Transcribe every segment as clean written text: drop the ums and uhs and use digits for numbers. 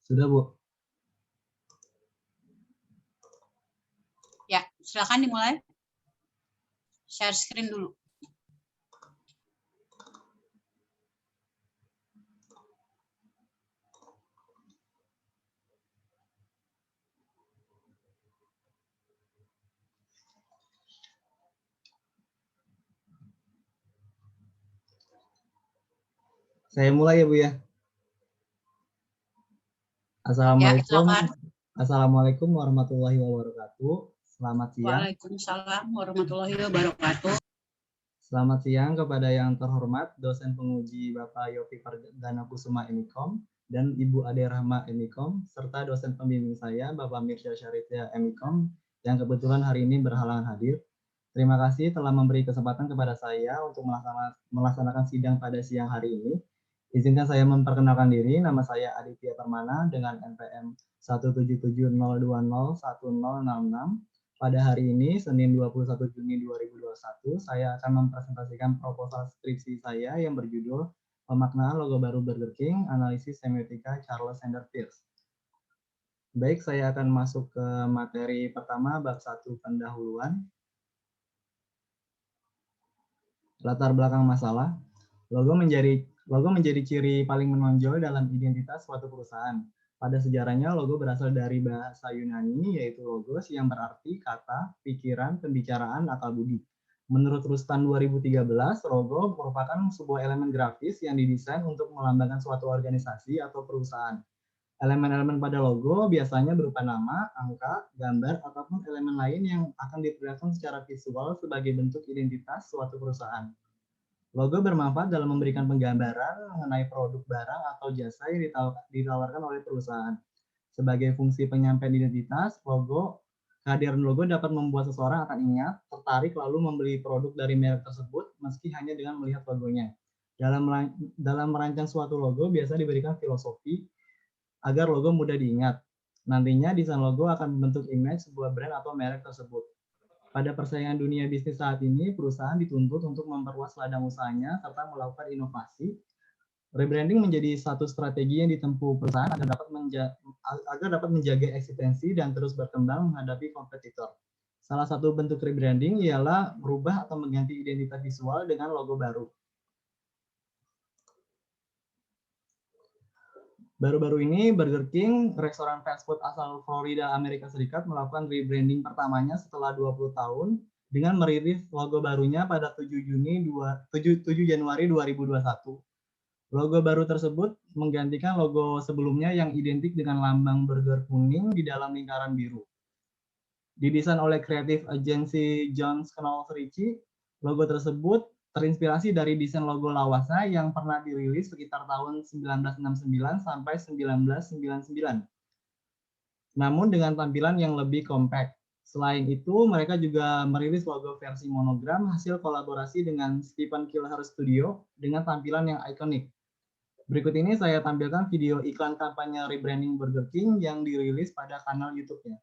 Sudah, Bu. Ya, silakan dimulai. Share screen dulu. Saya mulai ya, Bu ya. Assalamualaikum. Ya, Assalamualaikum warahmatullahi wabarakatuh. Selamat siang. Waalaikumsalam warahmatullahi wabarakatuh. Selamat siang kepada yang terhormat dosen penguji Bapak Yofi Perdana Kusuma Emikom dan Ibu Ade Rahma Emikom serta dosen pembimbing saya Bapak Mirsya Syarifya Emikom yang kebetulan hari ini berhalangan hadir. Terima kasih telah memberi kesempatan kepada saya untuk melaksanakan sidang pada siang hari ini. Izinkan saya memperkenalkan diri, nama saya Aditya Permana dengan NPM 17702010066. Pada hari ini, Senin 21 Juni 2021, saya akan mempresentasikan proposal skripsi saya yang berjudul Pemaknaan Logo Baru Burger King, Analisis Semiotika Charles Sanders Peirce. Baik, saya akan masuk ke materi pertama, bab 1 pendahuluan. Latar belakang masalah. Logo menjadi ciri paling menonjol dalam identitas suatu perusahaan. Pada sejarahnya, logo berasal dari bahasa Yunani, yaitu logos, yang berarti kata, pikiran, pembicaraan, akal budi. Menurut Rustan 2013, logo merupakan sebuah elemen grafis yang didesain untuk melambangkan suatu organisasi atau perusahaan. Elemen-elemen pada logo biasanya berupa nama, angka, gambar, ataupun elemen lain yang akan diperlihatkan secara visual sebagai bentuk identitas suatu perusahaan. Logo bermanfaat dalam memberikan penggambaran mengenai produk, barang, atau jasa yang ditawarkan oleh perusahaan. Sebagai fungsi penyampaian identitas, kehadiran logo dapat membuat seseorang akan ingat, tertarik, lalu membeli produk dari merek tersebut meski hanya dengan melihat logonya. Dalam merancang suatu logo biasa diberikan filosofi agar logo mudah diingat. Nantinya desain logo akan membentuk image sebuah brand atau merek tersebut. Pada persaingan dunia bisnis saat ini, perusahaan dituntut untuk memperluas ladang usahanya serta melakukan inovasi. Rebranding menjadi satu strategi yang ditempuh perusahaan agar dapat menjaga eksistensi dan terus berkembang menghadapi kompetitor. Salah satu bentuk rebranding ialah merubah atau mengganti identitas visual dengan logo baru. Baru-baru ini, Burger King, restoran fast food asal Florida, Amerika Serikat, melakukan rebranding pertamanya setelah 20 tahun dengan merilis logo barunya pada 7 Januari 2021. Logo baru tersebut menggantikan logo sebelumnya yang identik dengan lambang burger kuning di dalam lingkaran biru. Didesain oleh kreatif agensi John Knowles Ritchie, logo tersebut terinspirasi dari desain logo Lawasa yang pernah dirilis sekitar tahun 1969 sampai 1999. Namun dengan tampilan yang lebih kompak. Selain itu, mereka juga merilis logo versi monogram hasil kolaborasi dengan Stephen Kilher Studio dengan tampilan yang ikonik. Berikut ini saya tampilkan video iklan kampanye rebranding Burger King yang dirilis pada kanal YouTube-nya.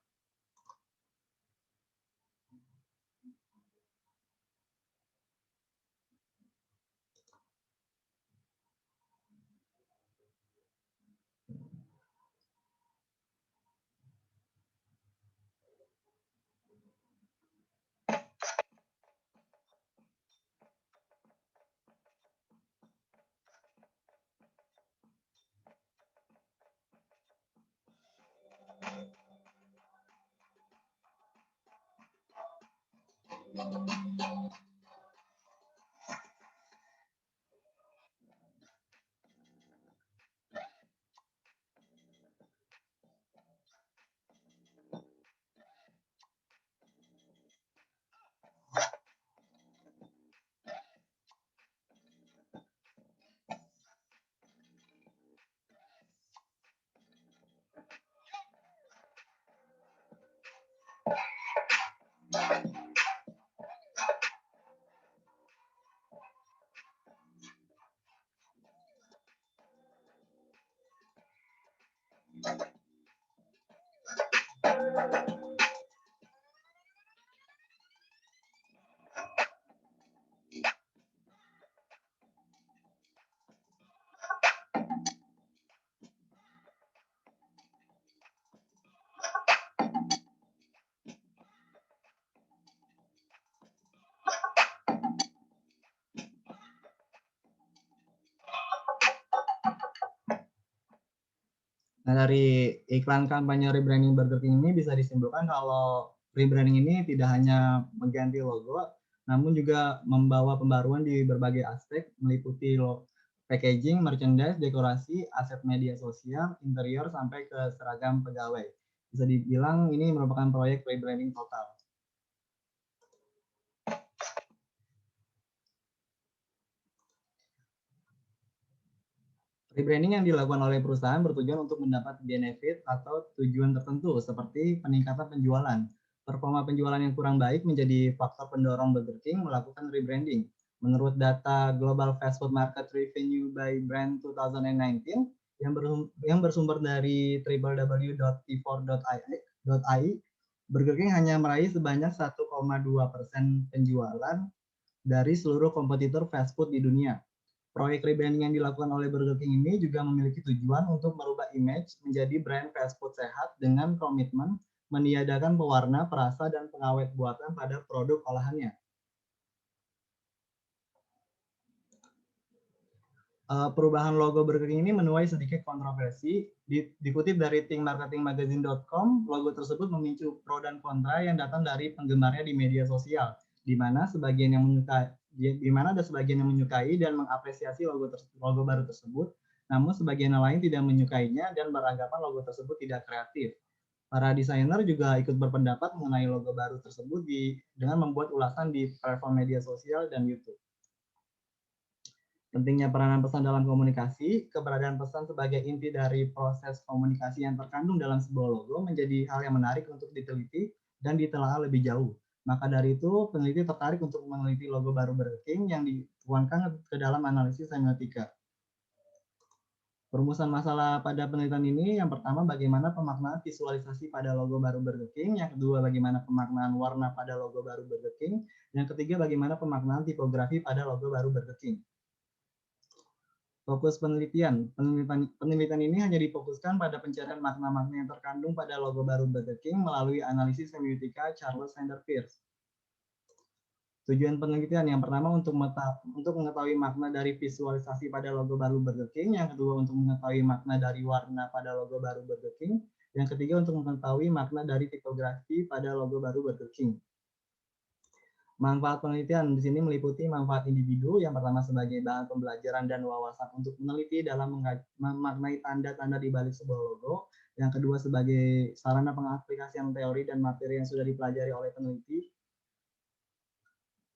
Nah, dari iklan kampanye rebranding Burger King ini bisa disimpulkan kalau rebranding ini tidak hanya mengganti logo, namun juga membawa pembaruan di berbagai aspek, meliputi packaging, merchandise, dekorasi, aset media sosial, interior, sampai ke seragam pegawai. Bisa dibilang ini merupakan proyek rebranding total. Rebranding yang dilakukan oleh perusahaan bertujuan untuk mendapat benefit atau tujuan tertentu seperti peningkatan penjualan. Performa penjualan yang kurang baik menjadi faktor pendorong Burger King melakukan rebranding. Menurut data Global Fast Food Market Revenue by Brand 2019 yang bersumber dari www.t4.ai, Burger King hanya meraih sebanyak 1,2% penjualan dari seluruh kompetitor fast food di dunia. Proyek rebranding yang dilakukan oleh Burger King ini juga memiliki tujuan untuk merubah image menjadi brand fast food sehat dengan komitmen meniadakan pewarna, perasa, dan pengawet buatan pada produk olahannya. Perubahan logo Burger King ini menuai sedikit kontroversi. Dikutip dari thinkmarketingmagazine.com, logo tersebut memicu pro dan kontra yang datang dari penggemarnya di media sosial, di mana ada sebagian yang menyukai dan mengapresiasi logo baru tersebut, namun sebagian lain tidak menyukainya dan beranggapan logo tersebut tidak kreatif. Para desainer juga ikut berpendapat mengenai logo baru tersebut dengan membuat ulasan di platform media sosial dan YouTube. Pentingnya peranan pesan dalam komunikasi, keberadaan pesan sebagai inti dari proses komunikasi yang terkandung dalam sebuah logo menjadi hal yang menarik untuk diteliti dan ditelaah lebih jauh. Maka dari itu, peneliti tertarik untuk meneliti logo baru Burger King yang dituangkan ke dalam analisis semiotika. Perumusan masalah pada penelitian ini, yang pertama bagaimana pemaknaan visualisasi pada logo baru Burger King, yang kedua bagaimana pemaknaan warna pada logo baru Burger King, yang ketiga bagaimana pemaknaan tipografi pada logo baru Burger King. Fokus penelitian. Penelitian ini hanya difokuskan pada pencarian makna-makna yang terkandung pada logo baru Burger King melalui analisis semiotika Charles Sanders Peirce. Tujuan penelitian yang pertama untuk mengetahui makna dari visualisasi pada logo baru Burger King, yang kedua untuk mengetahui makna dari warna pada logo baru Burger King, yang ketiga untuk mengetahui makna dari tipografi pada logo baru Burger King. Manfaat penelitian di sini meliputi manfaat individu, yang pertama sebagai bahan pembelajaran dan wawasan untuk meneliti dalam memaknai tanda-tanda di balik sebuah logo, yang kedua sebagai sarana pengaplikasian teori dan materi yang sudah dipelajari oleh peneliti.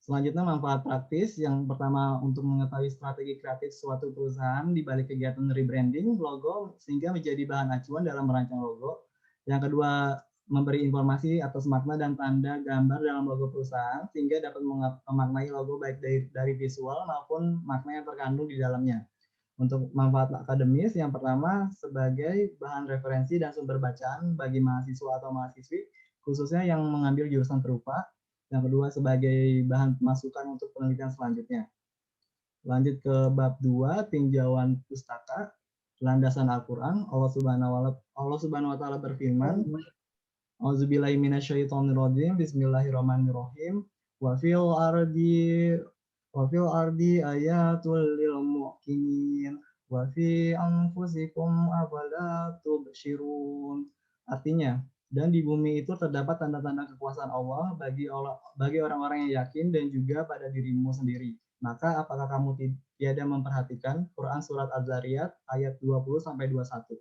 Selanjutnya manfaat praktis, yang pertama untuk mengetahui strategi kreatif suatu perusahaan di balik kegiatan rebranding logo sehingga menjadi bahan acuan dalam merancang logo. Yang kedua, memberi informasi atas makna dan tanda gambar dalam logo perusahaan sehingga dapat memaknai logo baik dari visual maupun makna yang terkandung di dalamnya. Untuk manfaat akademis, yang pertama sebagai bahan referensi dan sumber bacaan bagi mahasiswa atau mahasiswi, khususnya yang mengambil jurusan serupa. Yang kedua sebagai bahan masukan untuk penelitian selanjutnya. Lanjut ke bab 2, tinjauan pustaka, landasan Al-Quran. Allah Subhanahu wa Ta'ala berfirman, Auzubillahi minasyaitonirrajim. Bismillahirrahmanirrahim. Wa fil ardi ayatul lil muqinin wa fi anfusikum afala tubsirun. Artinya, dan di bumi itu terdapat tanda-tanda kekuasaan Allah bagi orang-orang yang yakin dan juga pada dirimu sendiri. Maka apakah kamu tiada memperhatikan? Quran Surat Az-Zariyat ayat 20-21.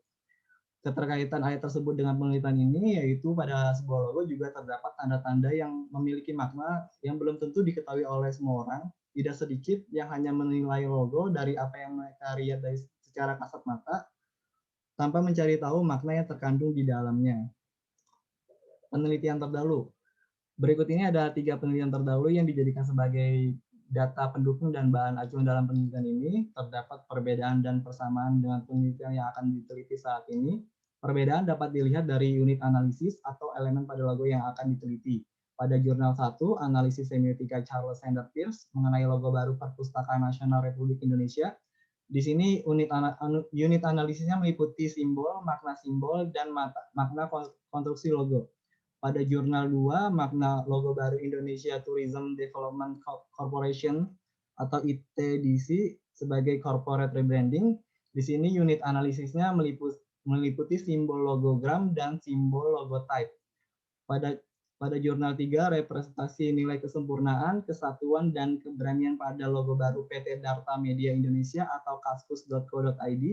Keterkaitan ayat tersebut dengan penelitian ini yaitu pada sebuah logo juga terdapat tanda-tanda yang memiliki makna yang belum tentu diketahui oleh semua orang. Tidak sedikit yang hanya menilai logo dari apa yang mereka lihat dari secara kasat mata tanpa mencari tahu makna yang terkandung di dalamnya. Penelitian terdahulu. Berikut ini ada 3 penelitian terdahulu yang dijadikan sebagai data pendukung dan bahan acuan dalam penelitian ini. Terdapat perbedaan dan persamaan dengan penelitian yang akan diteliti saat ini. Perbedaan dapat dilihat dari unit analisis atau elemen pada logo yang akan diteliti. Pada jurnal 1, analisis semiotika Charles Sanders Peirce mengenai logo baru Perpustakaan Nasional Republik Indonesia. Di sini unit analisisnya meliputi simbol, makna simbol, dan makna konstruksi logo. Pada jurnal 2, makna logo baru Indonesia Tourism Development Corporation atau ITDC sebagai corporate rebranding. Di sini unit analisisnya meliputi simbol logogram dan simbol logotype. Pada jurnal 3, representasi nilai kesempurnaan, kesatuan, dan keberanian pada logo baru PT Darta Media Indonesia atau kaskus.co.id.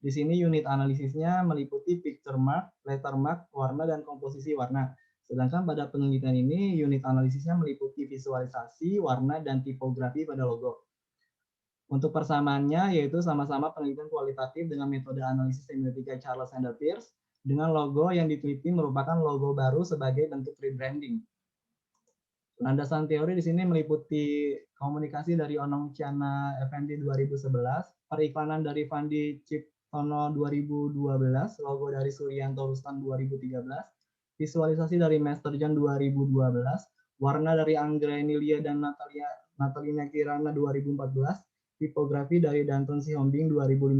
Di sini unit analisisnya meliputi picture mark, letter mark, warna, dan komposisi warna. Sedangkan pada penelitian ini, unit analisisnya meliputi visualisasi, warna, dan tipografi pada logo. Untuk persamaannya, yaitu sama-sama penelitian kualitatif dengan metode analisis semiotika Charles and Peirce, dengan logo yang diteliti merupakan logo baru sebagai bentuk rebranding. Landasan teori di sini meliputi komunikasi dari Onong Chiana Effendi 2011, periklanan dari Fandi Ciptono 2012, logo dari Suryanto Rustan 2013, visualisasi dari Master John 2012, warna dari Anggreni Lia dan Natalina Kirana 2014, tipografi dari Danton Sihombing 2015,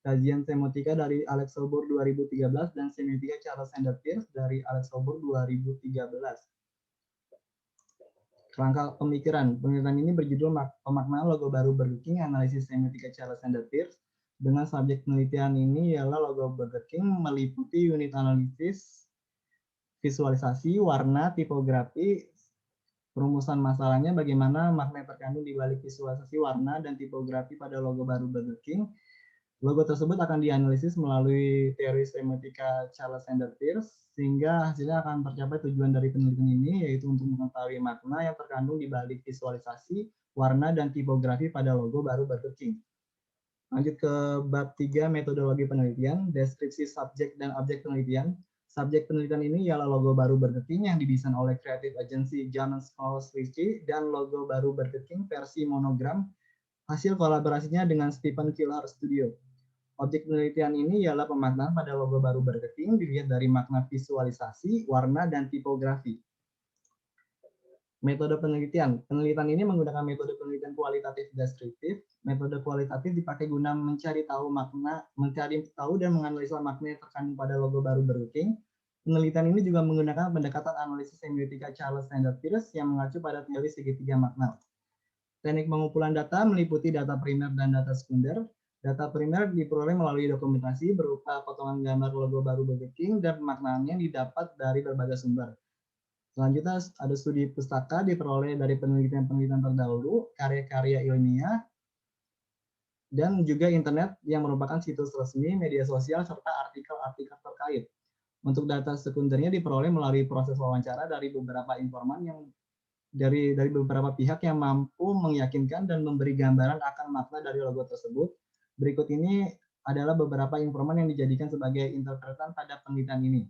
kajian semiotika dari Alex Sobor 2013, dan semiotika Charles and Peirce dari Alex Sobor 2013. Kerangka pemikiran. Penelitian ini berjudul Pemaknaan Logo Baru Burger King, Analisis Semiotika Charles and Peirce. Dengan subjek penelitian ini ialah logo Burger King meliputi unit analisis, visualisasi, warna, tipografi. Perumusan masalahnya bagaimana makna terkandung di balik visualisasi, warna, dan tipografi pada logo baru Burger King. Logo tersebut akan dianalisis melalui teori semiotika Charles and Peirce, sehingga hasilnya akan tercapai tujuan dari penelitian ini, yaitu untuk mengetahui makna yang terkandung di balik visualisasi, warna, dan tipografi pada logo baru Burger King. Lanjut ke bab 3, metodologi penelitian, deskripsi subjek dan objek penelitian. Subjek penelitian ini ialah logo baru Burger King yang didesain oleh Creative Agency John Scholes Ritchie dan logo baru Burger King versi monogram hasil kolaborasinya dengan Stephen Killar Studio. Objek penelitian ini ialah pemaknaan pada logo baru Burger King dilihat dari makna visualisasi, warna, dan tipografi. Metode penelitian. Penelitian ini menggunakan metode penelitian kualitatif deskriptif. Metode kualitatif dipakai guna mencari tahu dan menganalisa makna yang terkandung pada logo baru Burger King. Penelitian ini juga menggunakan pendekatan analisis semiotika Charles and Peirce yang mengacu pada teori segitiga makna. Teknik pengumpulan data meliputi data primer dan data sekunder. Data primer diperoleh melalui dokumentasi berupa potongan gambar logo baru Burger King dan pemaknaannya didapat dari berbagai sumber. Selanjutnya ada studi pustaka diperoleh dari penelitian-penelitian terdahulu, karya-karya ilmiah, dan juga internet yang merupakan situs resmi, media sosial, serta artikel-artikel terkait. Untuk data sekundernya diperoleh melalui proses wawancara dari beberapa informan yang dari beberapa pihak yang mampu meyakinkan dan memberi gambaran akan makna dari logo tersebut. Berikut ini adalah beberapa informan yang dijadikan sebagai interpretan pada penelitian ini.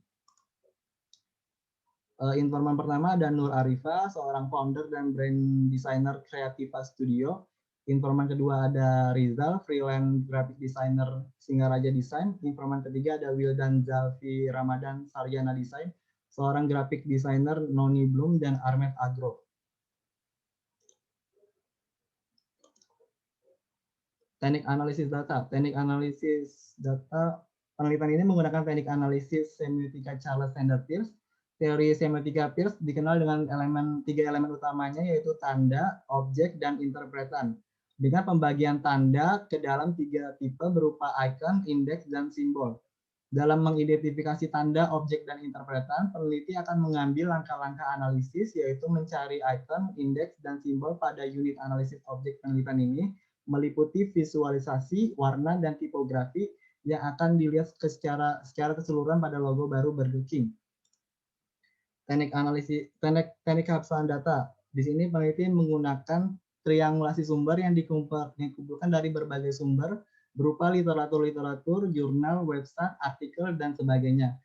Informan pertama ada Nur Arifa, seorang founder dan brand designer Creativa Studio. Informan kedua ada Rizal, freelance graphic designer Singaraja Design. Informan ketiga ada Wildan Zalfi Ramadan, Sarjana Design, seorang graphic designer Noni Bloom dan Armet Agro. Teknik analisis data. Teknik analisis data, penelitian ini menggunakan teknik analisis semiotika Charles and Peirce. Teori semiotika Peirce dikenal dengan tiga elemen utamanya, yaitu tanda, objek, dan interpretan. Dengan pembagian tanda ke dalam 3 tipe berupa icon, indeks, dan simbol. Dalam mengidentifikasi tanda, objek, dan interpretan, peneliti akan mengambil langkah-langkah analisis, yaitu mencari icon, indeks, dan simbol pada unit analisis objek penelitian ini, meliputi visualisasi, warna, dan tipografi yang akan dilihat secara keseluruhan pada logo baru Burger King. Teknik keabsahan data. Di sini peneliti menggunakan triangulasi sumber yang dikumpulkan dari berbagai sumber berupa literatur, jurnal, website, artikel, dan sebagainya.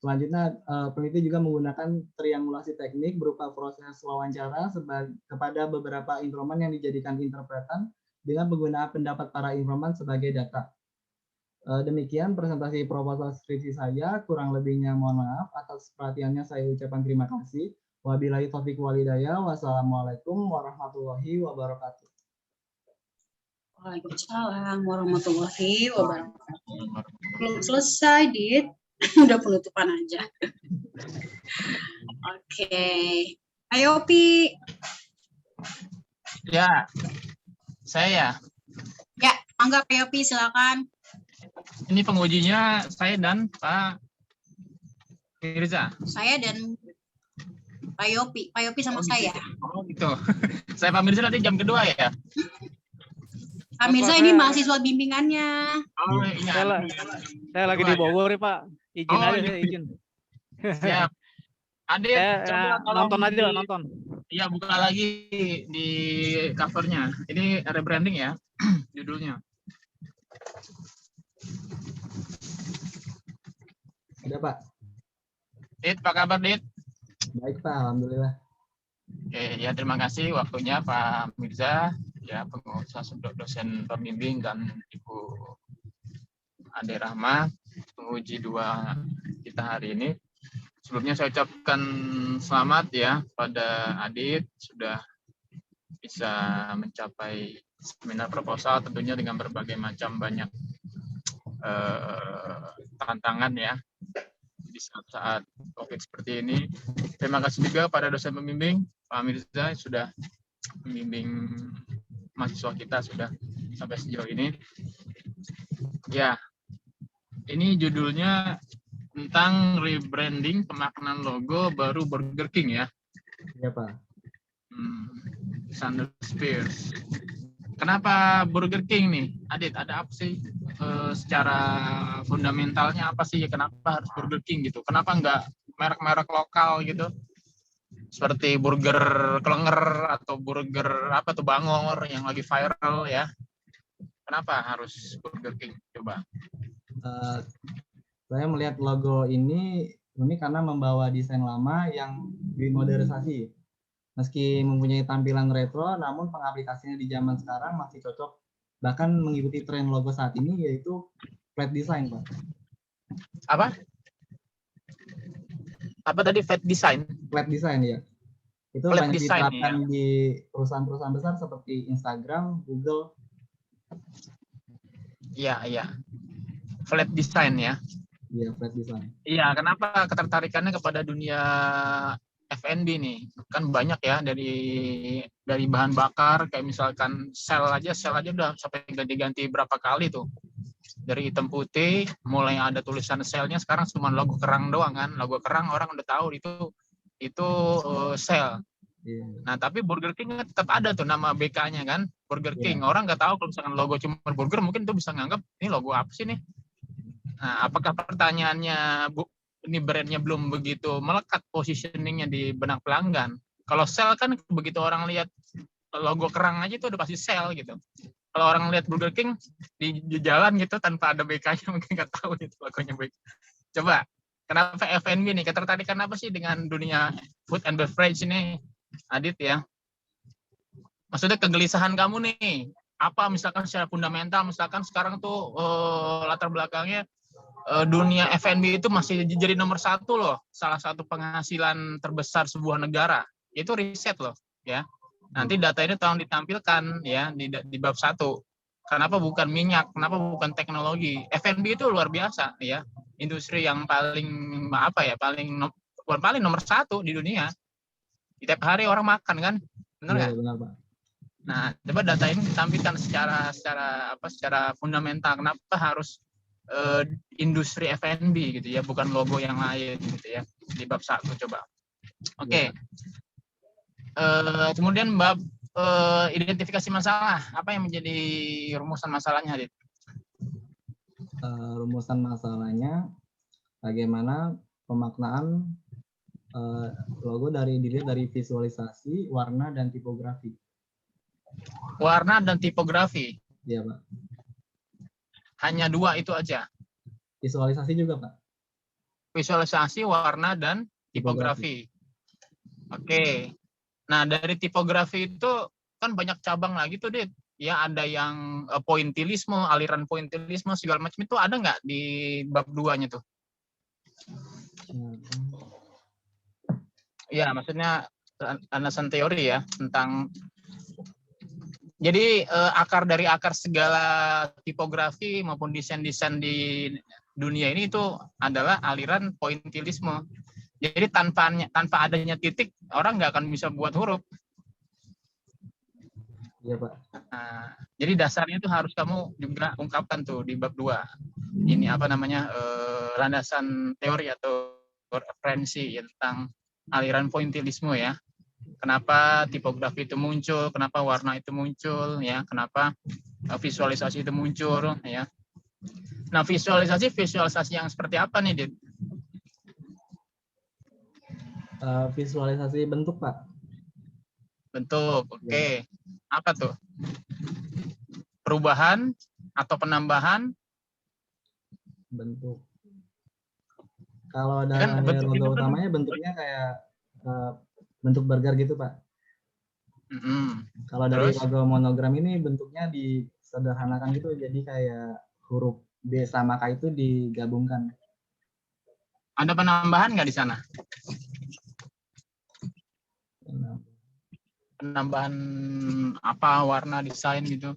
Selanjutnya, peneliti juga menggunakan triangulasi teknik berupa proses wawancara kepada beberapa informan yang dijadikan interpretan dengan penggunaan pendapat para informan sebagai data. Demikian presentasi proposal skripsi saya, kurang lebihnya mohon maaf. Atas perhatiannya saya ucapkan terima kasih. Wabillahi taufiq walhidayah. Wassalamualaikum warahmatullahi wabarakatuh. Waalaikumsalam warahmatullahi wabarakatuh. Belum selesai, Dit. Udah penutupan aja. Oke. Ayo, Pi. Ya, saya. Ya, mangga Pi, silakan. Ini pengujinya saya dan Pak Mirza. Saya dan Pak Yopi sama saya. Oh gitu. Saya Pak Mirza nanti jam kedua ya. Pak Mirza ini mahasiswa bimbingannya. Oh iya. Saya lagi di Bogor ya Pak. Izin aja gitu. saya izin. Siap. Adit, Saya nonton aja nonton. Iya, buka lagi di covernya. Ini rebranding ya judulnya. Ada Pak. Dit, apa kabar Dit? Baik Pak, alhamdulillah. Oke, ya terima kasih waktunya Pak Mirza, ya pengusaha dosen pembimbing dan Ibu Ade Rahma, penguji 2 kita hari ini. Sebelumnya saya ucapkan selamat ya pada Adit sudah bisa mencapai seminar proposal tentunya dengan berbagai macam banyak tantangan ya di saat COVID seperti ini. Terima kasih juga pada dosen pembimbing Pak Mirza sudah membimbing mahasiswa kita sudah sampai sejauh ini. Ya, ini judulnya tentang rebranding pemaknaan logo baru Burger King ya. Iya Pak. Sanders Spears. Kenapa Burger King nih? Adit, ada apa sih secara fundamentalnya apa sih kenapa harus Burger King gitu? Kenapa nggak merek-merek lokal gitu? Seperti burger Klenger atau burger apa tuh Bangor yang lagi viral ya. Kenapa harus Burger King? Coba. Saya melihat logo ini karena membawa desain lama yang dimodernisasi. Meski mempunyai tampilan retro, namun pengaplikasinya di zaman sekarang masih cocok, bahkan mengikuti tren logo saat ini, yaitu flat design, Pak. Apa? Apa tadi flat design? Flat design, ya. Itu flat banyak design, diterapkan ya. Di perusahaan-perusahaan besar seperti Instagram, Google. Iya. Flat design ya. Iya, flat design. Iya, kenapa ketertarikannya kepada dunia F&B nih? Kan banyak ya dari bahan bakar kayak misalkan sel aja udah sampai ganti-ganti berapa kali tuh. Dari hitam putih mulai ada tulisan selnya, sekarang cuma logo kerang doang kan. Logo kerang orang udah tahu itu sel. Yeah. Nah, tapi Burger King tetap ada tuh nama BK-nya kan, Burger King. Orang nggak tahu kalau misalkan logo cuma burger, mungkin tuh bisa nganggap ini logo apa sih nih? Nah, apakah pertanyaannya ini brandnya belum begitu melekat positioningnya di benak pelanggan? Kalau sel kan begitu orang lihat logo kerang aja itu udah pasti sel gitu. Kalau orang lihat Burger King di jalan gitu tanpa ada BK-nya mungkin nggak tahu itu logonya BK. Coba, kenapa F&B nih? Ketertarikan apa sih dengan dunia food and beverage ini, Adit ya? Maksudnya kegelisahan kamu nih, apa misalkan secara fundamental, misalkan sekarang tuh latar belakangnya dunia F&B itu masih jadi nomor 1 loh, salah satu penghasilan terbesar sebuah negara. Itu riset loh, ya. Nanti data ini tolong ditampilkan ya di bab 1. Kenapa bukan minyak? Kenapa bukan teknologi? F&B itu luar biasa ya. Industri yang paling paling nomor 1 di dunia. Tiap hari orang makan kan? Benar nggak? Ya, benar, Pak. Nah, coba data ini ditampilkan secara fundamental. Kenapa harus industri F&B gitu ya, bukan logo yang lain gitu ya, di bab 1 coba. Oke. Kemudian bab identifikasi masalah, apa yang menjadi rumusan masalahnya, Adit? Rumusan masalahnya bagaimana pemaknaan logo dilihat dari visualisasi, warna dan tipografi. Warna dan tipografi. Iya, Pak. Hanya 2 itu aja. Visualisasi juga, Pak. Visualisasi, warna, dan tipografi. Oke. Nah, dari tipografi itu kan banyak cabang lagi tuh, Dit. Ya, ada yang pointillisme, aliran pointillisme, segala macam itu ada nggak di bab 2-nya tuh? Ya, maksudnya landasan teori ya, tentang jadi akar segala tipografi maupun desain-desain di dunia ini itu adalah aliran pointillisme. Jadi tanpa adanya titik, orang nggak akan bisa buat huruf. Iya, Pak. Nah, jadi dasarnya itu harus kamu juga ungkapkan tuh di bab 2. Ini apa namanya, landasan teori atau referensi tentang aliran pointilisme ya. Kenapa tipografi itu muncul, kenapa warna itu muncul, ya, kenapa visualisasi itu muncul, ya. Nah, visualisasi yang seperti apa nih, Dit? Visualisasi bentuk, Pak. Bentuk, oke. Apa tuh? Perubahan atau penambahan? Bentuk. Kalau Kan dari bentuk itu logo kan utamanya bentuknya kayak bentuk burger gitu, Pak. Kalau dari terus logo monogram ini bentuknya disederhanakan gitu, jadi kayak huruf B sama K itu digabungkan. ada penambahan nggak di sana? Penambahan apa, warna, desain gitu?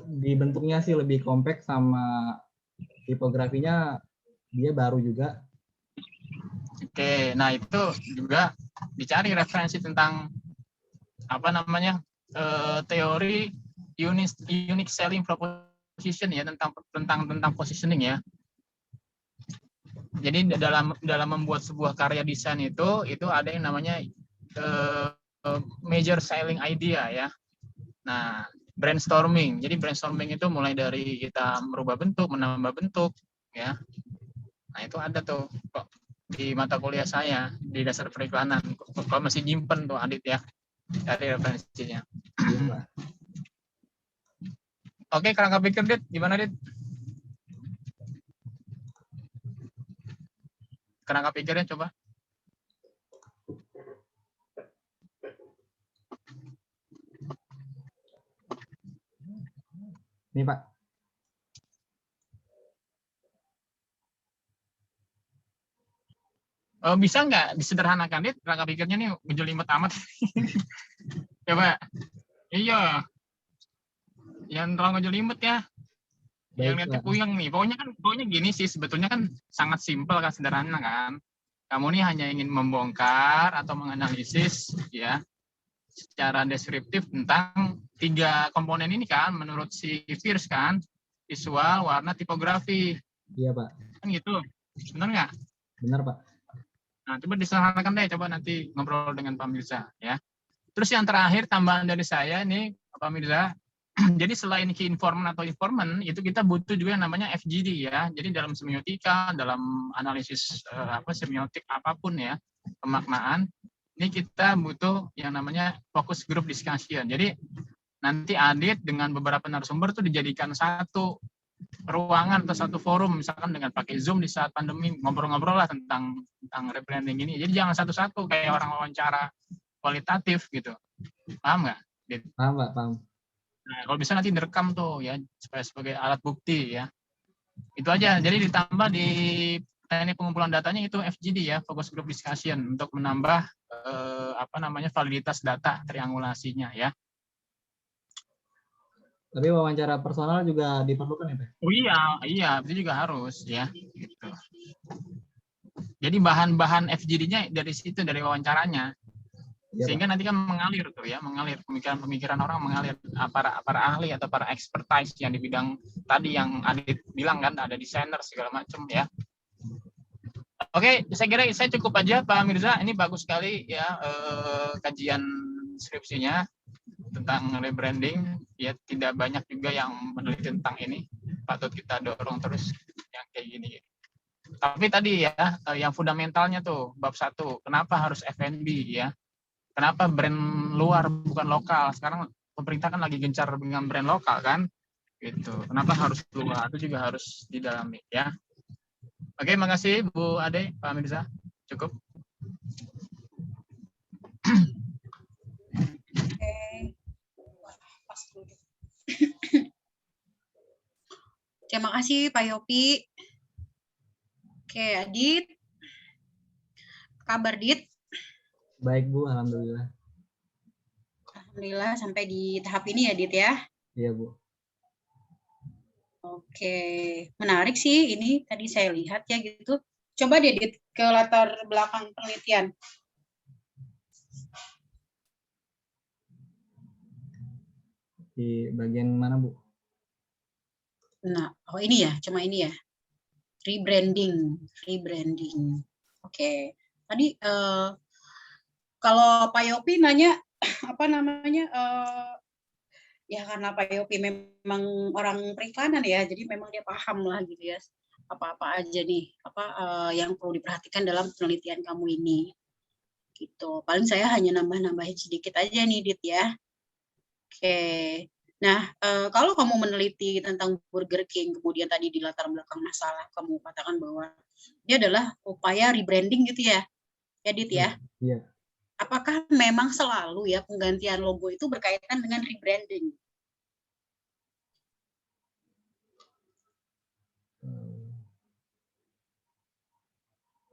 Di bentuknya sih lebih kompak, sama tipografinya dia baru juga. Oke, nah itu juga dicari referensi tentang apa namanya, teori unique selling proposition ya, tentang positioning ya. Jadi dalam membuat sebuah karya desain itu ada yang namanya major selling idea ya. Nah, brainstorming. Jadi brainstorming itu mulai dari kita merubah bentuk, menambah bentuk ya. Nah, itu ada tuh kok di mata kuliah saya di dasar periklanan. Kalau masih nyimpen tuh Adit ya, cari referensinya. Oke, kerangka pikir Dit, gimana Dit? Kerangka pikirnya coba. Nih, Pak. Bisa nggak disederhanakan Dit? Kerangka pikirnya nih menjelimet amat. Coba. Iya. Yang terlalu jelimet ya. Yang nanti puyeng nih. Pokoknya gini sih, sebetulnya kan sangat simpel kan, sederhana kan. Kamu nih hanya ingin membongkar atau menganalisis ya secara deskriptif tentang 3 komponen ini kan, menurut si Fierce kan, visual, warna, tipografi. Iya, Pak. Kan gitu. Benar nggak? Benar, Pak. Nah, coba disederhanakan deh, coba nanti ngobrol dengan Pak Mirza ya. Terus yang terakhir tambahan dari saya nih, Pak Mirza. Jadi selain key informant atau informant, itu kita butuh juga yang namanya FGD ya. Jadi dalam semiotika, dalam analisis semiotik apapun ya, pemaknaan, ini kita butuh yang namanya focus group discussion. Jadi nanti Adit dengan beberapa narasumber tuh dijadikan satu ruangan atau satu forum, misalkan dengan pakai Zoom di saat pandemi, ngobrol-ngobrol lah tentang rebranding ini. Jadi jangan satu-satu kayak orang wawancara kualitatif gitu. Paham nggak? Paham, Pak, paham. Nah, kalau bisa nanti direkam tuh ya, supaya sebagai alat bukti ya. Itu aja. Jadi ditambah di teknik pengumpulan datanya itu FGD ya, focus group discussion, untuk menambah validitas data triangulasinya ya. Tapi wawancara personal juga diperlukan ya, Pak? Oh iya, itu juga harus ya. Gitu. Jadi bahan-bahan FGD-nya dari situ, dari wawancaranya. Sehingga nanti kan mengalir tuh ya, mengalir pemikiran-pemikiran orang, mengalir para ahli atau para expertise yang di bidang tadi yang Adit bilang kan, ada desainer segala macam ya. Oke, saya kira saya cukup aja Pak Mirza, ini bagus sekali ya kajian skripsinya tentang rebranding ya, tidak banyak juga yang meneliti tentang ini, patut kita dorong terus yang kayak gini. Tapi tadi ya yang fundamentalnya tuh bab 1, kenapa harus F&B ya? Kenapa brand luar bukan lokal? Sekarang pemerintah kan lagi gencar dengan brand lokal kan, gitu. Kenapa harus luar? Itu juga harus didalami ya. Oke, makasih Bu Ade, Pak Mirza. Cukup. Oke. Pas dulu. Terima kasih Pak Yopi. Oke, Adit. Kabar Dit? Baik, Bu, alhamdulillah. Alhamdulillah sampai di tahap ini ya, Dit ya. Iya, Bu. Oke, menarik sih ini tadi saya lihat ya gitu. Coba deh Dit ke latar belakang penelitian. Di bagian mana, Bu? Nah, oh ini ya, cuma ini ya. Rebranding. Oke. Tadi kalau Pak Yopi nanya apa namanya? Ya karena Pak Yopi memang orang periklanan ya, jadi memang dia paham lah gitu ya, apa-apa aja nih, yang perlu diperhatikan dalam penelitian kamu ini, gitu. Paling saya hanya nambah-nambahin sedikit aja nih, Dit ya. Oke. Nah, kalau kamu meneliti tentang Burger King, kemudian tadi di latar belakang masalah, kamu katakan bahwa dia adalah upaya rebranding gitu ya, Dit ya. Iya. Apakah memang selalu ya penggantian logo itu berkaitan dengan rebranding?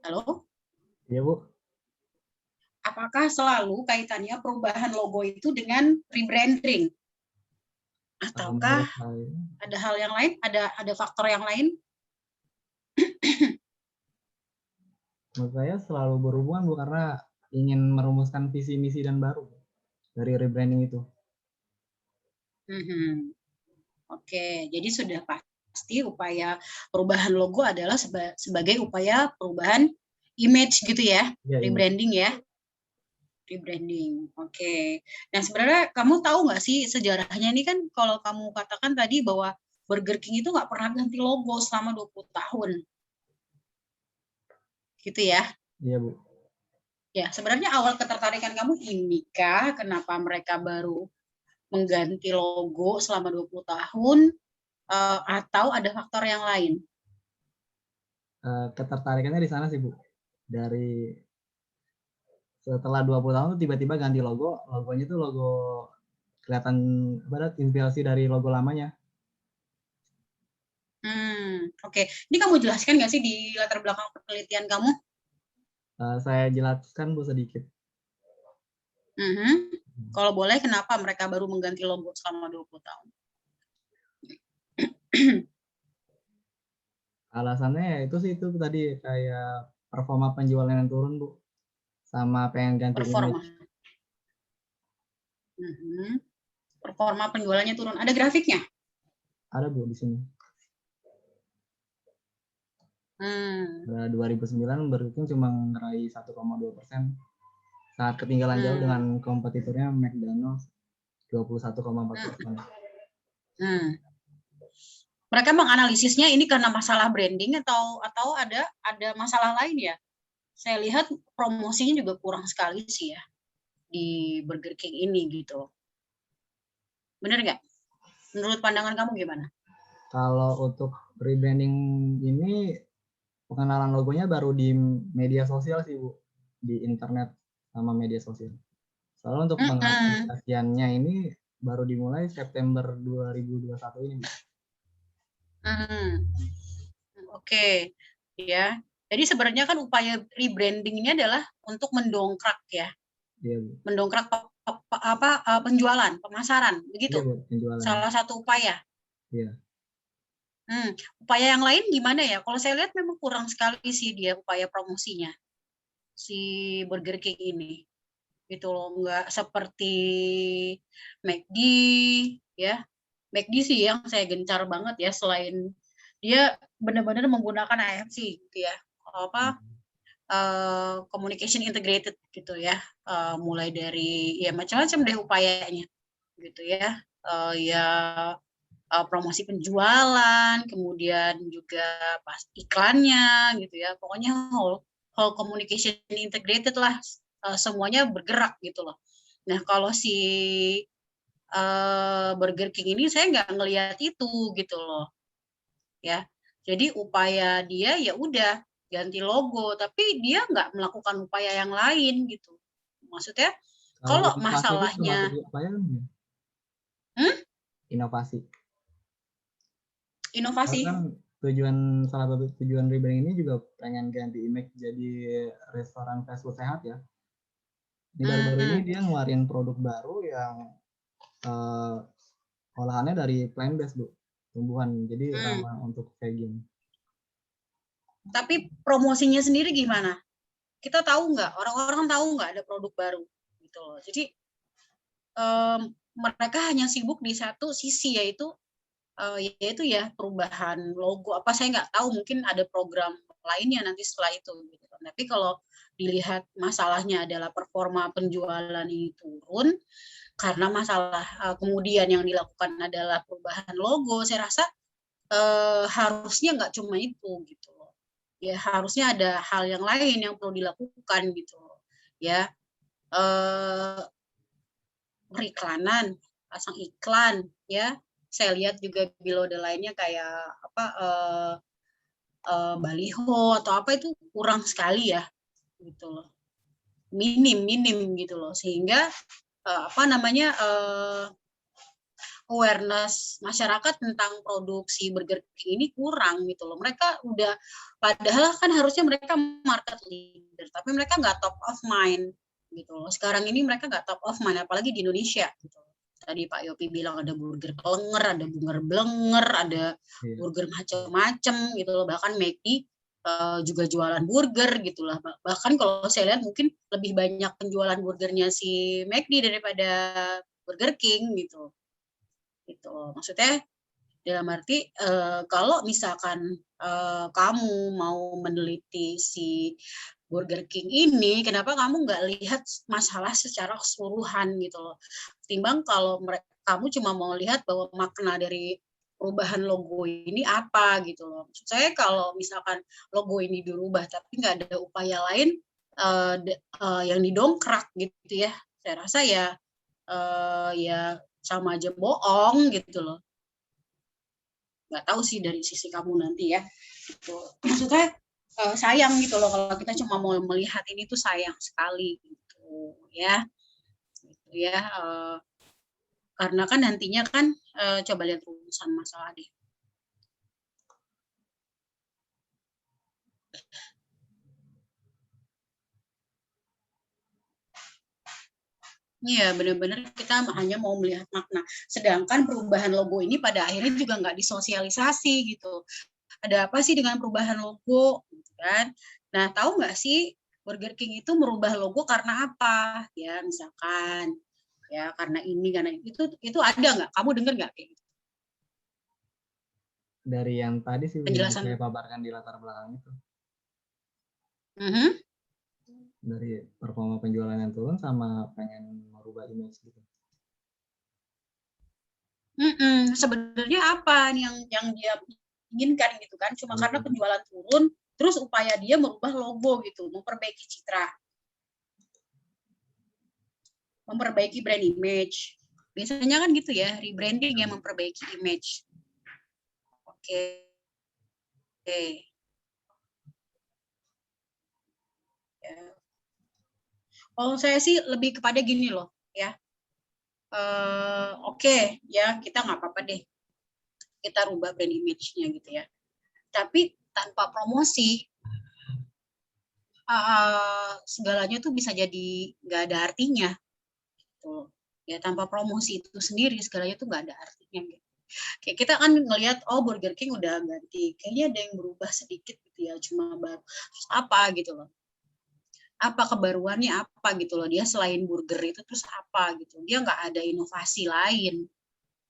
Halo? Iya, Bu. Apakah selalu kaitannya perubahan logo itu dengan rebranding? Ataukah Menurut saya, ada hal yang lain, ada faktor yang lain? selalu berhubungan, Bu, karena ingin merumuskan visi misi dan baru dari rebranding itu. Oke, jadi sudah pasti upaya perubahan logo adalah sebagai upaya perubahan image gitu ya, Iya, rebranding ya. Rebranding, oke. Nah sebenarnya kamu tahu nggak sih sejarahnya ini kan kalau kamu katakan tadi bahwa Burger King itu nggak pernah ganti logo selama 20 tahun. Gitu ya. Iya, Bu. Ya, sebenarnya awal ketertarikan kamu inikah kenapa mereka baru mengganti logo selama 20 tahun atau ada faktor yang lain? Ketertarikannya di sana sih, Bu. Dari setelah 20 tahun tuh tiba-tiba ganti logonya tuh logo kelihatan inspirasi dari logo lamanya. Oke. Ini kamu jelaskan nggak sih di latar belakang penelitian kamu? Saya jelaskan, Bu, sedikit. Kalau boleh, kenapa mereka baru mengganti logo selama 20 tahun? Alasannya ya itu sih, itu tadi kayak performa penjualan yang turun, Bu. Sama pengen ganti Performa. image. Performa penjualannya turun. Ada grafiknya? Ada, Bu, di sini. Pada 2009 Burger King cuma meraih 1,2%. Saat ketinggalan jauh dengan kompetitornya McDonald's 21,4%. Mereka menganalisisnya ini karena masalah branding atau ada masalah lain ya? Saya lihat promosinya juga kurang sekali sih ya di Burger King ini gitu. Bener nggak? Menurut pandangan kamu gimana? Kalau untuk rebranding ini pengenalan logonya baru di media sosial sih, Bu. Di internet sama media sosial. Soalnya untuk pengaplikasiannya ini baru dimulai September 2021 ini, Bu. Oke, ya. Jadi sebenarnya kan upaya rebranding ini adalah untuk mendongkrak ya. Iya, Bu. Mendongkrak penjualan, pemasaran, begitu. Iya, Bu, penjualan. Salah satu upaya. Iya. Upaya yang lain gimana ya? Kalau saya lihat memang kurang sekali sih dia upaya promosinya si Burger King ini. Gitu loh, nggak seperti McD ya. McD sih yang saya gencar banget ya, selain dia benar-benar menggunakan AFC gitu ya. Communication integrated gitu ya. Mulai dari ya macam-macam deh upayanya gitu ya. Promosi penjualan, kemudian juga pas iklannya gitu ya. Pokoknya whole communication integrated lah, semuanya bergerak gitu loh. Nah, kalau si Burger King ini saya nggak ngelihat itu gitu loh. Ya. Jadi upaya dia ya udah ganti logo, tapi dia nggak melakukan upaya yang lain gitu. Maksudnya kalau masalahnya inovasi. Inovasi. Kan salah satu tujuan rebranding ini juga pengen ganti image jadi restoran fast food sehat ya. Di baru-baru ini dia ngeluarin produk baru yang olahannya dari plant based, Bu, tumbuhan, jadi ramah untuk vegan. Tapi promosinya sendiri gimana? Kita tahu nggak? Orang-orang tahu nggak ada produk baru gitu loh. Jadi mereka hanya sibuk di satu sisi, yaitu ya perubahan logo. Apa saya nggak tahu, mungkin ada program lainnya nanti setelah itu. Gitu. Tapi kalau dilihat masalahnya adalah performa penjualan ini turun karena masalah kemudian yang dilakukan adalah perubahan logo, saya rasa harusnya nggak cuma itu gitu loh. Ya harusnya ada hal yang lain yang perlu dilakukan gitu loh. Ya periklanan, pasang iklan, ya. Saya lihat juga below the line-nya kayak apa baliho atau apa itu kurang sekali ya, gitu loh. Minim gitu loh, sehingga awareness masyarakat tentang produksi Burger King ini kurang gitu loh. Mereka udah, padahal kan harusnya mereka market leader, tapi mereka nggak top of mind gitu loh. Sekarang ini mereka nggak top of mind, apalagi di Indonesia gitu. Tadi Pak Yopi bilang ada burger kelenger, ada burger blenger, ada burger macam-macam gitu loh. Bahkan McD juga jualan burger gitu lah. Bahkan kalau saya lihat mungkin lebih banyak penjualan burgernya si McD daripada Burger King gitu. Gitu. Maksudnya dalam arti kalau misalkan kamu mau meneliti si Burger King ini, kenapa kamu nggak lihat masalah secara keseluruhan gitu loh. Timbang kalau kamu cuma mau lihat bahwa makna dari perubahan logo ini apa gitu loh. Maksud saya kalau misalkan logo ini dirubah tapi nggak ada upaya lain yang didongkrak gitu ya, saya rasa ya sama aja bohong gitu loh. Nggak tahu sih dari sisi kamu nanti ya. Gitu. Maksudnya sayang gitu loh kalau kita cuma mau melihat ini tuh sayang sekali gitu ya. Gitu ya. Karena kan nantinya kan coba lihat rumusan masalah deh. Iya, benar-benar kita hanya mau melihat makna. Sedangkan perubahan logo ini pada akhirnya juga nggak disosialisasi gitu. Ada apa sih dengan perubahan logo? Gitu kan? Nah, tahu nggak sih Burger King itu merubah logo karena apa? Ya, misalkan ya karena ini, karena itu ada nggak? Kamu dengar nggak kayak gitu? Dari yang tadi sih Penjelasan. saya paparkan di latar belakang itu. Mm-hmm. Dari performa penjualan yang turun sama pengen merubah image gitu. Sebenarnya apa yang dia inginkan gitu kan? Cuma karena penjualan turun, terus upaya dia merubah logo gitu, memperbaiki citra, memperbaiki brand image. Biasanya kan gitu ya, rebranding yang memperbaiki image. Oke. Ya. Kalau saya sih lebih kepada gini loh, ya. Oke, ya kita nggak apa-apa deh, kita rubah brand image-nya gitu ya. Tapi tanpa promosi, segalanya tuh bisa jadi nggak ada artinya. Gitu. Ya tanpa promosi itu sendiri segalanya tuh nggak ada artinya. Gitu. Kayak kita kan ngelihat Burger King udah ganti, kayaknya ada yang berubah sedikit gitu ya, cuma baru terus apa gitu loh. Apa kebaruannya apa gitu loh, dia selain burger itu terus apa gitu, dia nggak ada inovasi lain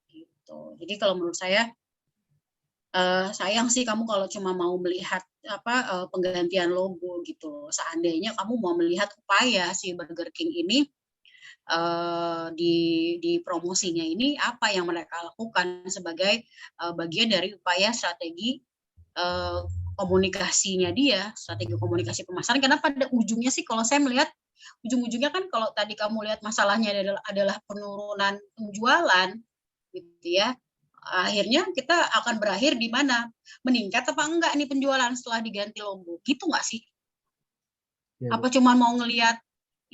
gitu. Jadi kalau menurut saya sayang sih kamu kalau cuma mau melihat penggantian logo gitu. Seandainya kamu mau melihat upaya si Burger King ini di promosinya ini apa yang mereka lakukan sebagai bagian dari upaya strategi komunikasinya dia, strategi komunikasi pemasaran. Karena pada ujungnya sih kalau saya melihat ujung-ujungnya kan kalau tadi kamu lihat masalahnya adalah penurunan penjualan gitu ya. Akhirnya kita akan berakhir di mana? Meningkat apa enggak nih penjualan setelah diganti logo? Gitu nggak sih? Ya, apa cuma mau ngelihat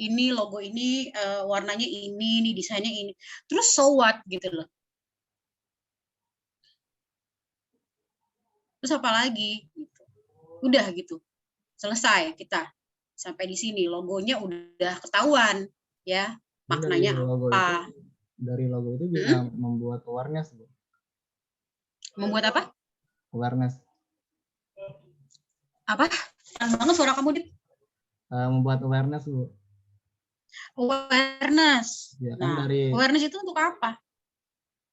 ini logo ini warnanya ini desainnya ini. Terus so what gitu loh. Terus apa lagi? Gitu. Udah gitu. Selesai kita. Sampai di sini logonya udah ketahuan ya. Maknanya apa? Dari logo itu bisa membuat awareness, Bu. Membuat apa? Awareness. Apa? Keras banget suara kamu, Dit. Membuat awareness, Bu. Awareness. Ya kan Nah, dari awareness itu untuk apa?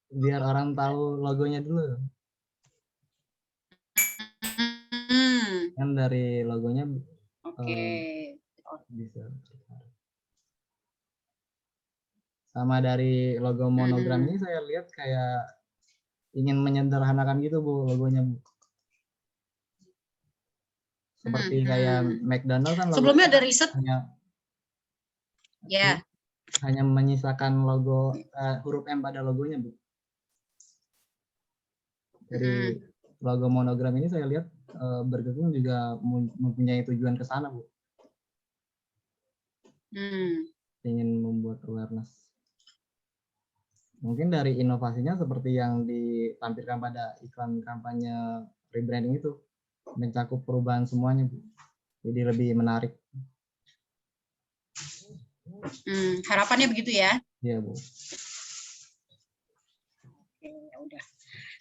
biar orang tahu logonya dulu. Hmm, Kan dari logonya oke. bisa. Sama dari logo monogram ini saya lihat kayak ingin menyederhanakan gitu Bu logonya Bu. Seperti kayak McDonald kan Sebelumnya logonya ada riset ya. hanya menyisakan logo huruf M pada logonya Bu. Dari logo monogram ini saya lihat Burger King juga mempunyai tujuan ke sana Bu. Ingin membuat awareness. Mungkin dari inovasinya seperti yang ditampilkan pada iklan kampanye rebranding itu mencakup perubahan semuanya Bu. Jadi lebih menarik. Harapannya begitu ya? Iya Bu. Oke, ya udah,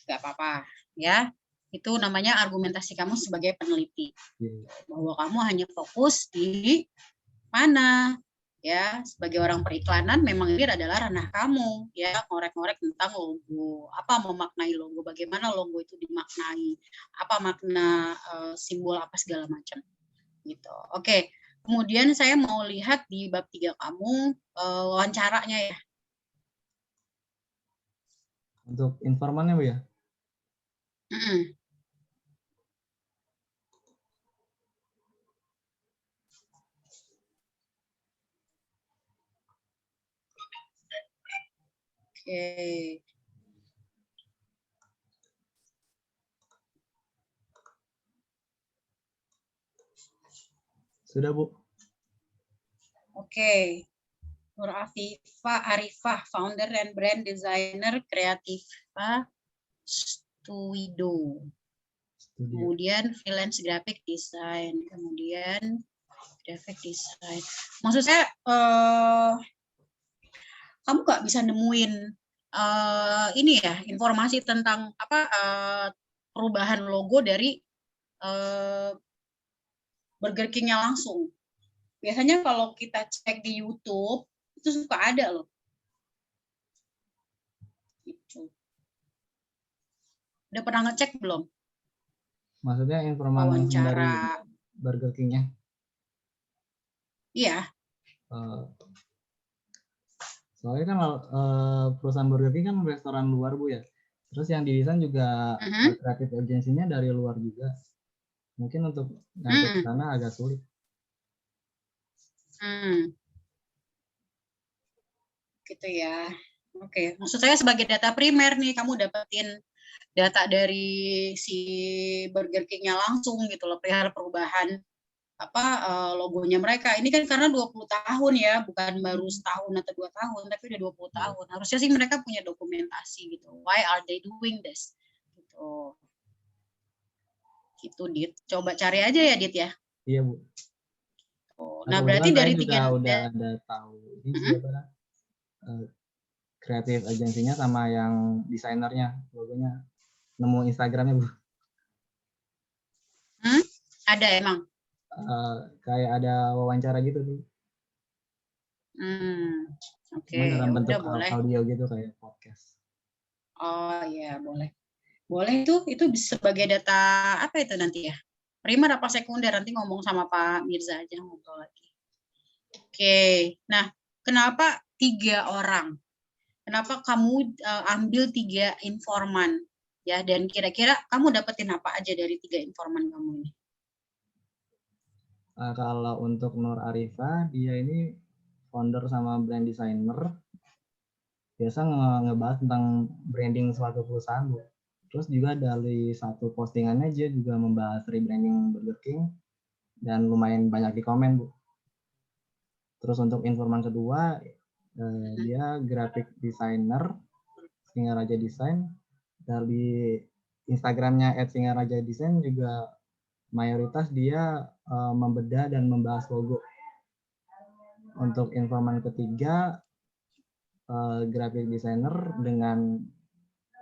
nggak apa-apa ya. Itu namanya argumentasi kamu sebagai peneliti, bahwa kamu hanya fokus di mana ya. Sebagai orang periklanan memang ini adalah ranah kamu ya, ngorek-ngorek tentang logo, apa memaknai logo, bagaimana logo itu dimaknai, apa makna simbol apa segala macam gitu. Oke, kemudian saya mau lihat di bab 3 kamu wawancaranya ya. Untuk informannya Bu ya. Oke. Sudah Bu. Oke. Nur Arifah, founder and brand designer Kreativa Studio. Kemudian freelance graphic design, kemudian graphic design. Maksud saya kamu nggak bisa nemuin ini ya, informasi tentang apa perubahan logo dari Burger King-nya langsung. Biasanya kalau kita cek di YouTube itu suka ada loh. Gitu. Udah pernah ngecek belum? Maksudnya informasi dari Burger King-nya? Iya. Soalnya kan perusahaan Burger King kan restoran luar Bu ya. Terus yang didesain juga kreatif agensinya dari luar juga. Mungkin untuk nyampe ke sana agak sulit. Gitu ya. Oke, maksud saya sebagai data primer nih, kamu dapetin data dari si Burger King-nya langsung gitu loh, perihal perubahan apa logonya mereka. Ini kan karena 20 tahun ya, bukan baru setahun atau 2 tahun, tapi udah 20 tahun. Harusnya sih mereka punya dokumentasi gitu. Why are they doing this? Gitu. Gitu, Dit. Coba cari aja ya, Dit ya. Iya, Bu. Nah, berarti dari tiga udah ada tahu ini siapa kreatif agensinya sama yang desainernya, logonya. Nemu Instagramnya Bu. Ada emang. Kayak ada wawancara gitu tuh. Oke, dalam bentuk boleh. audio gitu kayak podcast. Oh iya, boleh. Boleh itu sebagai data apa itu nanti ya? Primer apa sekunder, nanti ngomong sama Pak Mirza aja ngobrol lagi. Oke, nah kenapa 3 orang? Kenapa kamu ambil 3 informan? Ya, dan kira-kira kamu dapetin apa aja dari 3 informan kamu ini? Kalau untuk Nur Arifah, dia ini founder sama brand designer. Biasa ngebahas tentang branding suatu perusahaan, Bu. Terus juga dari satu postingannya dia juga membahas rebranding Burger King dan lumayan banyak di komen, Bu. Terus untuk informan kedua, dia graphic designer Singaraja Design. Dari Instagramnya @singarajadesign juga mayoritas dia membedah dan membahas logo. Untuk informan ketiga, graphic designer dengan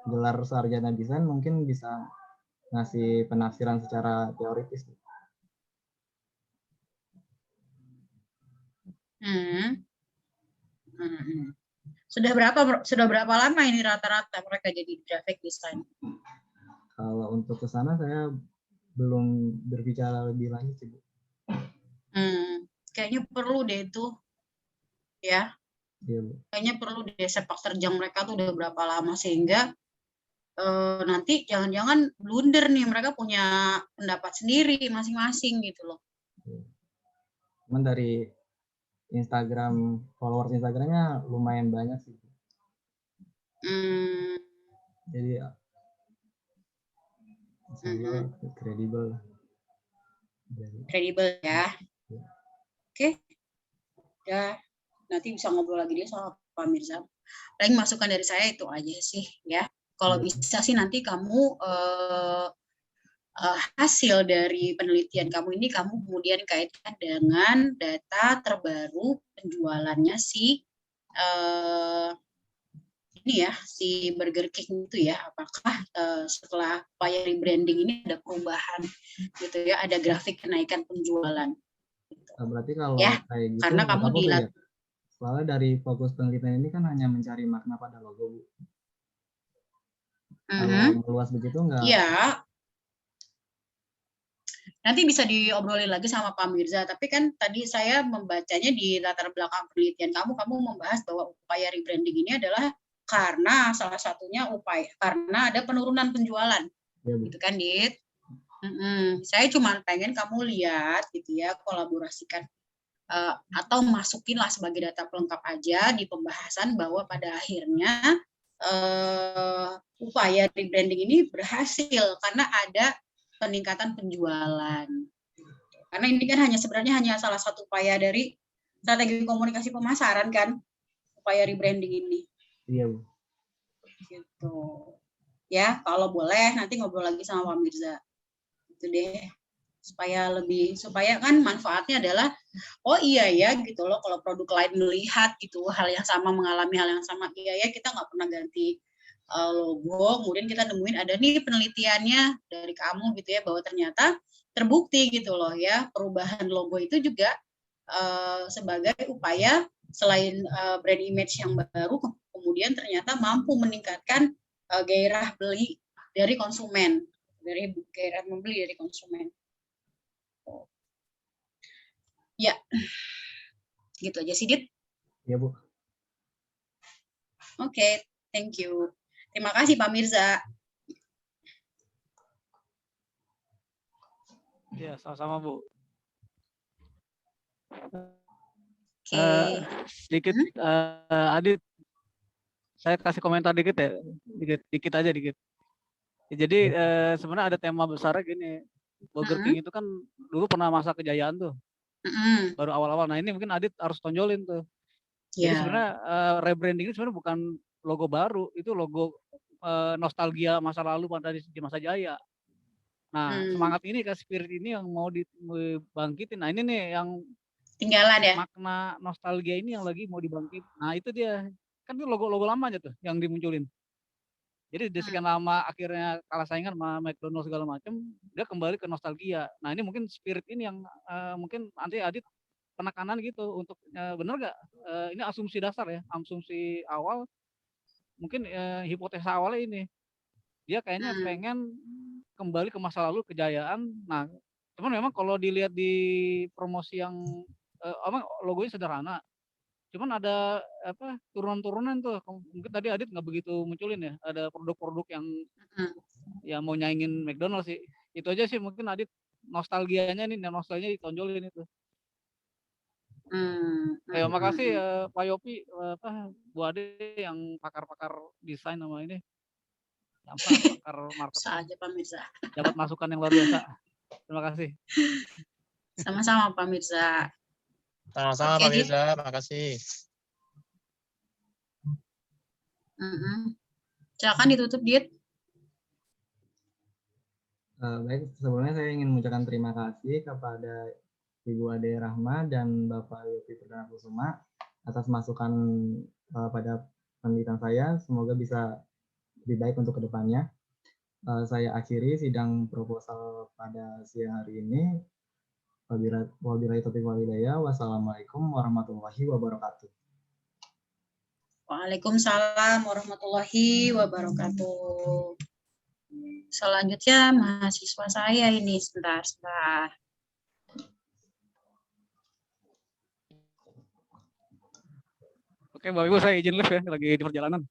gelar sarjana desain mungkin bisa ngasih penafsiran secara teoritis. Mm-mm. Sudah berapa lama ini rata-rata mereka jadi graphic design? Kalau untuk ke sana saya belum berbicara lebih lanjut sih, Bu. Kayaknya perlu deh itu, ya. Iya, Bu. Kayaknya perlu deh sepak terjang mereka tuh udah berapa lama sehingga nanti jangan-jangan blunder nih, mereka punya pendapat sendiri masing-masing gitu loh. Cuman dari Instagram, followers Instagramnya lumayan banyak sih. Jadi insya Allah kredibel. Kredibel ya. Ya. Oke. Ya, nanti bisa ngobrol lagi dia sama Pak Mirza. Paling masukan dari saya itu aja sih ya. Kalau bisa sih nanti kamu hasil dari penelitian kamu ini kamu kemudian kaitkan dengan data terbaru penjualannya si ini ya, si Burger King itu ya, apakah setelah upaya rebranding ini ada perubahan gitu ya, ada grafik kenaikan penjualan. Gitu. Berarti kalau ya, kayak gitu, karena kamu dilihat. Soalnya dari fokus penelitian ini kan hanya mencari makna pada logo, Bu. Kalau meluas begitu enggak? Iya. Nanti bisa diobrolin lagi sama Pak Mirza, tapi kan tadi saya membacanya di latar belakang penelitian kamu membahas bahwa upaya rebranding ini adalah karena salah satunya karena ada penurunan penjualan, ya, gitu kan, Dit? Saya cuma pengen kamu lihat gitu ya, kolaborasikan atau masukinlah sebagai data pelengkap aja di pembahasan bahwa pada akhirnya upaya rebranding ini berhasil karena ada peningkatan penjualan. Karena ini kan sebenarnya hanya salah satu upaya dari strategi komunikasi pemasaran kan, upaya rebranding ini. Iya, Bu. Gitu. Ya, kalau boleh nanti ngobrol lagi sama Pak Mirza. Itu deh. Supaya kan manfaatnya adalah oh iya ya gitu loh, kalau produk lain melihat gitu hal yang sama, mengalami hal yang sama, iya ya kita nggak pernah ganti logo, kemudian kita nemuin ada nih penelitiannya dari kamu gitu ya, bahwa ternyata terbukti gitu loh ya, perubahan logo itu juga sebagai upaya selain brand image yang baru, kemudian ternyata mampu meningkatkan gairah beli dari konsumen, dari gairah membeli dari konsumen. Ya, gitu aja sih, Dit. Iya, Bu. Oke, thank you. Terima kasih, Pak Mirza. Ya, sama-sama, Bu. Sedikit, Adit, saya kasih komentar dikit ya, dikit aja. Ya, jadi sebenarnya ada tema besarnya gini, Burger King itu kan dulu pernah masa kejayaan tuh, baru awal-awal. Nah ini mungkin Adit harus tonjolin tuh. Jadi sebenarnya rebranding ini sebenarnya bukan logo baru, itu logo nostalgia masa lalu pada di masa jaya. Nah semangat ini, spirit ini yang mau dibangkitin. Nah ini nih yang tinggalan ya. Makna nostalgia ini yang lagi mau dibangkit. Nah itu dia, kan itu logo-logo lama aja tuh yang dimunculin. Jadi di sekian lama akhirnya kalah saingan sama McDonald segala macam, dia kembali ke nostalgia. Nah ini mungkin spirit ini yang mungkin nanti Adit penekanan gitu untuk benar nggak? Ini asumsi dasar ya, asumsi awal. Mungkin hipotesa awalnya ini, dia kayaknya pengen kembali ke masa lalu kejayaan. Nah, cuman memang kalau dilihat di promosi yang logonya sederhana, cuman ada turunan-turunan tuh. Mungkin tadi Adit nggak begitu munculin ya, ada produk-produk yang mau nyaingin McDonald sih. Itu aja sih mungkin Adit nostalgianya ditonjolin itu. Ya, makasih Pak Yopi, Bu Ade yang pakar-pakar desain sama ini, pakar marketing. Saja Pak Mirza. Dapat masukan yang luar biasa. Terima kasih. Sama-sama Pak Mirza. Sama-sama Pak Mirza, makasih. Silakan ditutup, Dit. Baik, sebelumnya saya ingin mengucapkan terima kasih kepada Ibu Ade Rahma dan Bapak Yopi Perdana Kusuma atas masukan pada penelitian saya. Semoga bisa lebih baik untuk kedepannya. Saya akhiri sidang proposal pada siang hari ini. Wabillahi taufiq wal hidayah. Wassalamualaikum warahmatullahi wabarakatuh. Waalaikumsalam warahmatullahi wabarakatuh. Selanjutnya mahasiswa saya ini, sebentar. Oke, Bapak Ibu, saya izin live ya, lagi di perjalanan.